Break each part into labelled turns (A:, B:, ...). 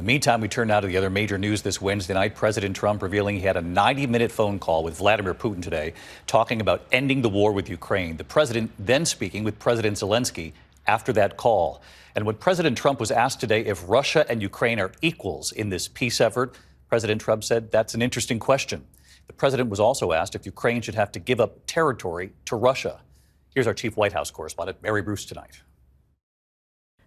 A: In the meantime, we turn now to the other major news this Wednesday night. President Trump revealing he had a 90-minute phone call with Vladimir Putin today, talking about ending the war with Ukraine. The president then speaking with President Zelenskyy after that call. And when President Trump was asked today if Russia and Ukraine are equals in this peace effort, President Trump said that's an interesting question. The president was also asked if Ukraine should have to give up territory to Russia. Here's our chief White House correspondent, Mary Bruce, tonight.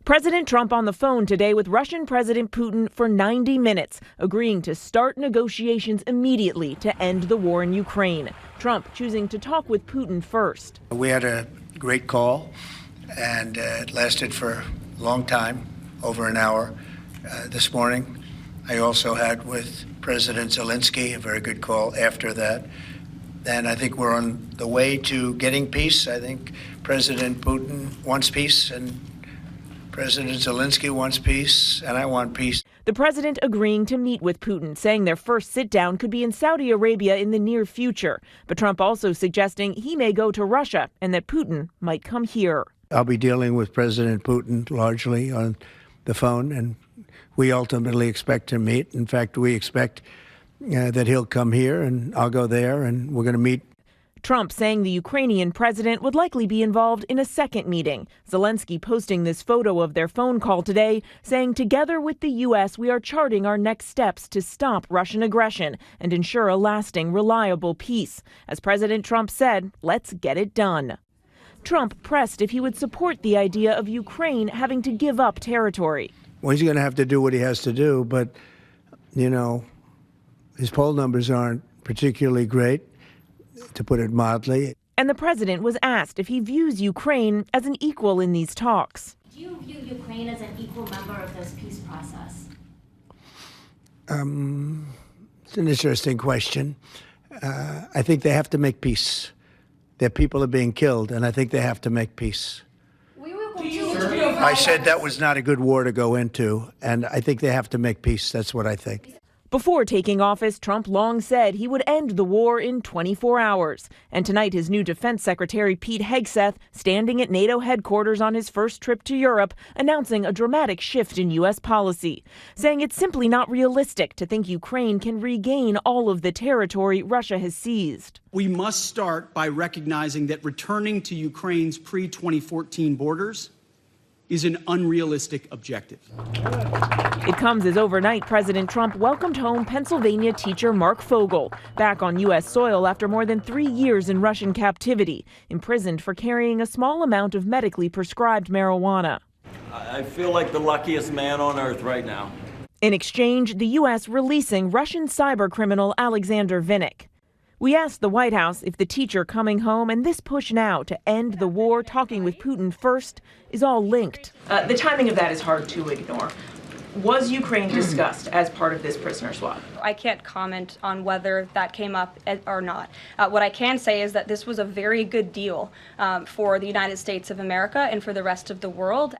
B: President Trump on the phone today with Russian President Putin for 90 minutes, agreeing to start negotiations immediately to end the war in Ukraine. Trump choosing to talk with Putin first.
C: We had a great call, and it lasted for a long time, over an hour this morning. I also had with President Zelenskyy a very good call after that. And I think we're on the way to getting peace. I think President Putin wants peace, and President Zelenskyy wants peace, and I want peace.
B: The president agreeing to meet with Putin, saying their first sit-down could be in Saudi Arabia in the near future. But Trump also suggesting he may go to Russia and that Putin might come here.
C: I'll be dealing with President Putin largely on the phone, and we ultimately expect to meet. In fact, we expect that he'll come here and I'll go there, and we're going to meet.
B: Trump saying the Ukrainian president would likely be involved in a second meeting. Zelenskyy posting this photo of their phone call today, saying together with the U.S. we are charting our next steps to stop Russian aggression and ensure a lasting, reliable peace. As President Trump said, let's get it done. Trump pressed if he would support the idea of Ukraine having to give up territory.
C: Well, he's going to have to do what he has to do, but, you know, his poll numbers aren't particularly great, to put it mildly.
B: And the president was asked if he views Ukraine as an equal in these talks.
D: Do you view Ukraine as an equal member of this peace process?
C: It's an interesting question. I think they have to make peace. Their people are being killed, and I think they have to make peace. I said that was not a good war to go into, and I think they have to make peace. That's what I think.
B: Before taking office, Trump long said he would end the war in 24 hours. And tonight, his new Defense Secretary Pete Hegseth, standing at NATO headquarters on his first trip to Europe, announcing a dramatic shift in U.S. policy, saying it's simply not realistic to think Ukraine can regain all of the territory Russia has seized.
E: We must start by recognizing that returning to Ukraine's pre-2014 borders is an unrealistic objective.
B: It comes as overnight President Trump welcomed home Pennsylvania teacher Mark Fogel, back on U.S. soil after more than 3 years in Russian captivity, imprisoned for carrying a small amount of medically prescribed marijuana.
F: I feel like the luckiest man on earth right now.
B: In exchange, the U.S. releasing Russian cybercriminal Alexander Vinnik. We asked the White House if the teacher coming home and this push now to end the war, talking with Putin first, is all linked.
G: The timing of that is hard to ignore. Was Ukraine discussed as part of this prisoner swap?
H: I can't comment on whether that came up or not. What I can say is that this was a very good deal for the United States of America and for the rest of the world.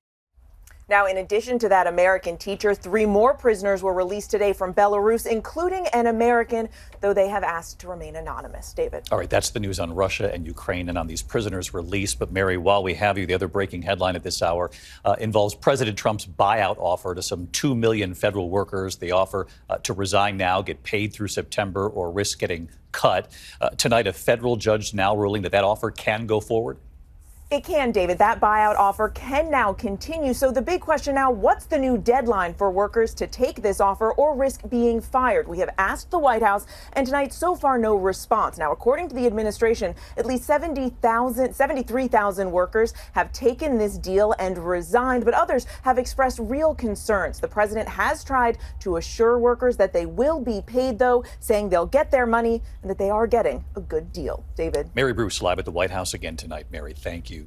I: Now, in addition to that American teacher, 3 more prisoners were released today from Belarus, including an American, though they have asked to remain anonymous. David.
A: All right, that's the news on Russia and Ukraine and on these prisoners released. But Mary, while we have you, the other breaking headline at this hour involves President Trump's buyout offer to some 2 million federal workers. The offer to resign now, get paid through September, or risk getting cut. Tonight, a federal judge now ruling that offer can go forward.
I: It can, David. That buyout offer can now continue. So the big question now, what's the new deadline for workers to take this offer or risk being fired? We have asked the White House, and tonight, so far, no response. Now, according to the administration, at least 73,000 workers have taken this deal and resigned, but others have expressed real concerns. The president has tried to assure workers that they will be paid, though, saying they'll get their money and that they are getting a good deal. David.
A: Mary Bruce live at the White House again tonight. Mary, thank you.